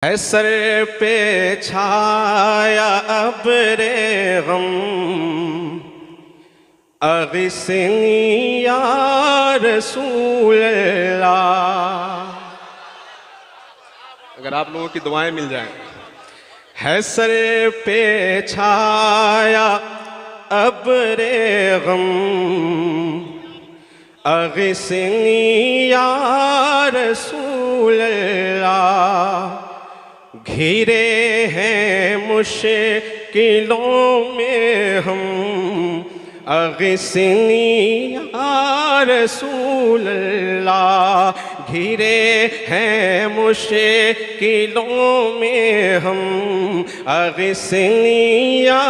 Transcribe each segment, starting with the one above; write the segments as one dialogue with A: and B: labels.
A: है सर पे छाया अब्रे गम, अगिस्नी या रसूल अल्लाह। अगर आप लोगों की दुआएं मिल जाएं। है सर पे छाया अब्रे गम, अगिस्नी या रसूल अल्लाह। घिरे हैं मुश्किलों में हम, अगिस्नी या रसूल अल्लाह। घिरे हैं मुश्किलों में हम, अगिस्नी या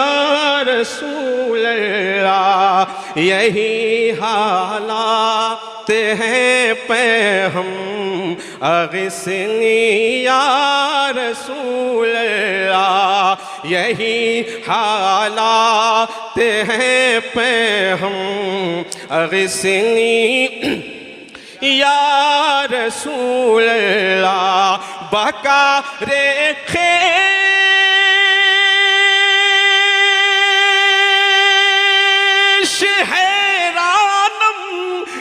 A: रसूल अल्लाह। यही हालात हैं पे हम, अगिस्नी या रसूल अल्लाह। यही हालात हैं पे हम, अगिस्नी या रसूल अल्लाह। बका रे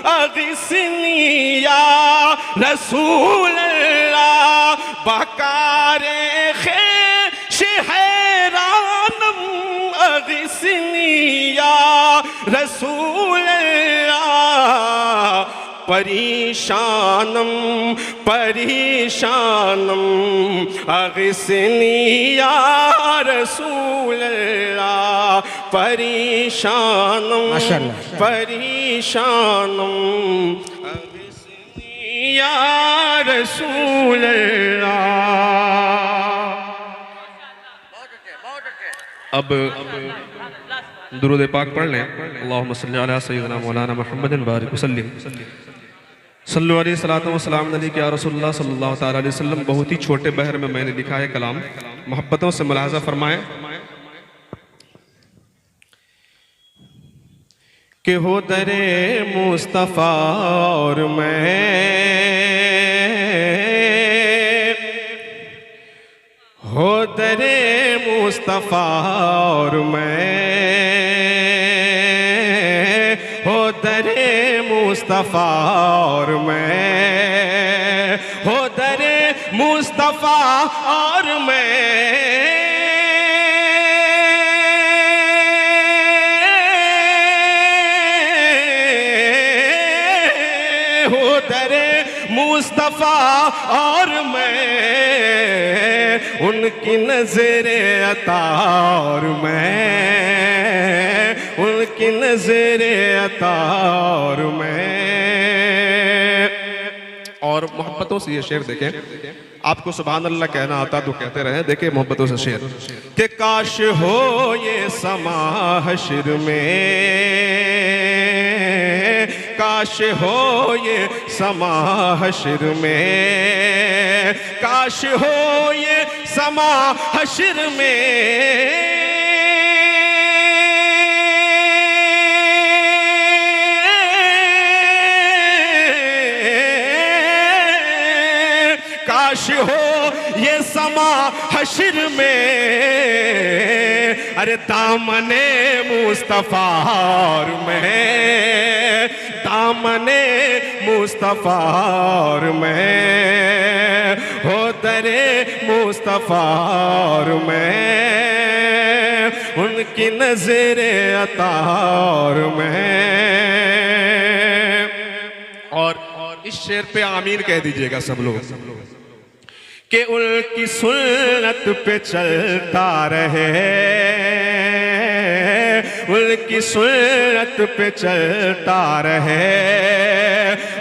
A: अगिस्नी या रसूल अल्लाह। बकारे ख़ैश हैरानम, अगिस्नी या रसूल अल्लाह। परेशानम परेशानम, अगिस्नी या रसूल अल्लाह। परेशानम परेशानम, अगिस्नी या रसूल अल्लाह।
B: अब दुरूद पाक पढ़ लें। अल्लाहुम्मा सल्ली अला सय्यिदिना मौलाना मुहम्मदिन बारिक वसल्लिम सल्लु अलैहि सलातो व सलाम अलैका या रसूलुल्लाह सल्लल्लाहु तआला अलैहि वसल्लम। बहुत ही छोटे बहर में मैंने लिखा है कलाम, मोहब्बतों से मुलाहजा फरमाएं
A: कि हो दरे मुस्तफ़ा और मैं, हो दरे मुस्तफ़ा और मैं, हो दरे मुस्तफ़ा और मैं, हो दरे मुस्तफ़ा और मैं। हो दरे मुस्तफ़ा और मैं, उनकी नज़रे अता और मैं, उनकी नज़रे अता और मैं।
B: और मोहब्बतों से ये शेर देखें। आपको सुभान अल्लाह कहना आता तो कहते रहे। देखिए मोहब्बतों से शेर
A: कि काश हो ये समा हश्र में, काश हो ये समा हश्र में, काश हो ये समा हश्र में। काश हो ये समा हश्र में, अरे दामने मुस्तफ़ा और मैं, दामने मुस्तफ़ा और मैं, हो दरे मुस्तफ़ा और मैं, उनकी नज़रे अता और मैं।
B: और इस शेर पे आमीन कह दीजिएगा सब लोग
A: कि उनकी सुन्नत पे चलता रहे, उनकी सुन्नत पे चलता रहे,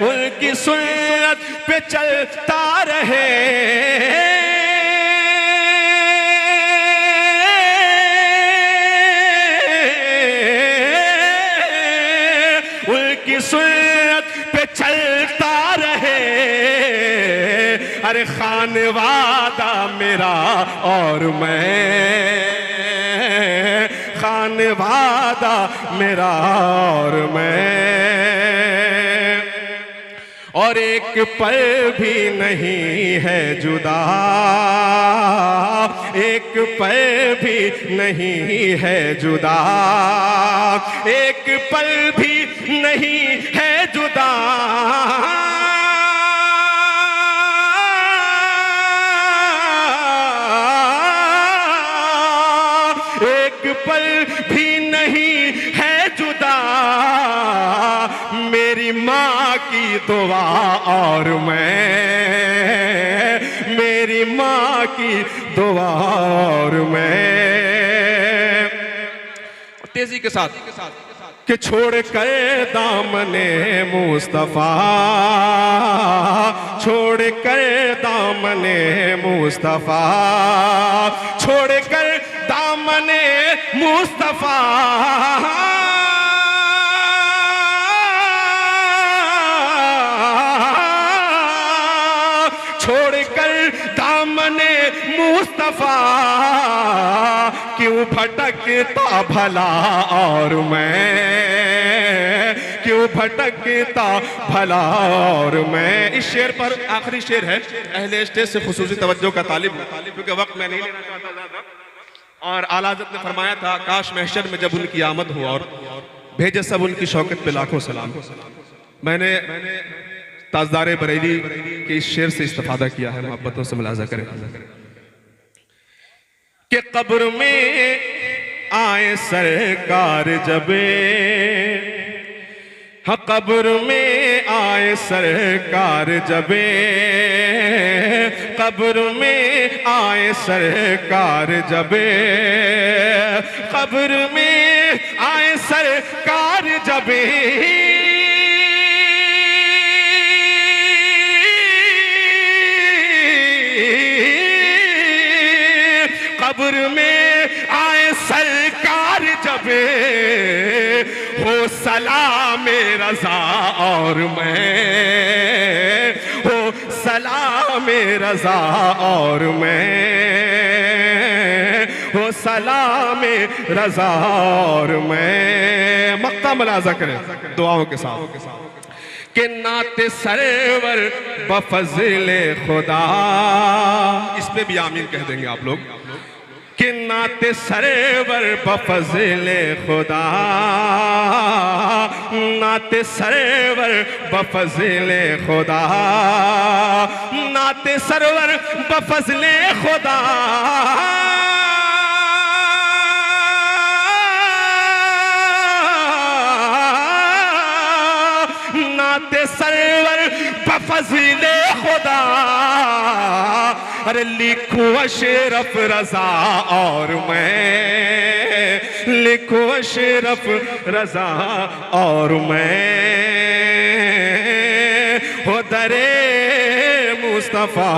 A: उनकी सुन्नत पे चलता रहे। उनकी सुन्नत पे चलता रहे, अरे खानवादा मेरा और मैं, खानवादा मेरा और मैं। और एक पल भी नहीं है जुदा, एक पल भी नहीं है जुदा, एक पल भी नहीं है जुदा। एक पल भी नहीं है जुदा, मेरी माँ की दुआ और मैं, मेरी माँ की दुआ और मैं। तेजी के साथ कि छोड़ कर दामने मुस्तफा, छोड़ कर दामने मुस्तफा, छोड़ कर दामने मुस्तफा, छोड़ कर दामने मुस्तफा, क्यों भटकता भला और मैं, क्यों भटकता भला और मैं। इस शेर पर, आखिरी शेर है, अहले स्टेज से खुसूसी तवज्जो का तालिब हूं, क्योंकि वक्त मैं नहीं लेना चाहता ज्यादा। और आला हज़रत ने फरमाया था, काश महशर में जब उनकी आमद हो और भेजे सब उनकी शौकत पे लाखों सलाम। मैंने ताजदार बरेली के इस शेर से इस्तिफादा किया है, मोहब्बतों से मुलाजा करें कि कब्र में आए सरकार जबे, हाँ कब्र में आए सरकार जबे, कब्र में आए सरकार जबे, कब्र में आए सरकार जबे, कब्र में आए सरकार जबे, हो सलाम रज़ा और मैं, हो सलाम रज़ा और मैं, हो सलाम रज़ा और मैं। मक्ता मुलाज़ा करें दुआओं के साथ कि नाते सरवर बफज़ले खुदा, इस पे भी आमीन कह देंगे आप लोग, कि नाते सरवर बफज़ले खुदा, नाते सरवर बफज़ले खुदा, नाते सरवर बफज़ले खुदा, नाते सरवर बफज़ले खुदा, अरे लिखो अशरफ रज़ा और मैं, लिखो अशरफ रज़ा और मैं, हो दरे मुस्तफ़ा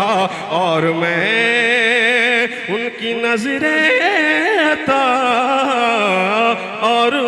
A: और मैं, उनकी नज़रें अता और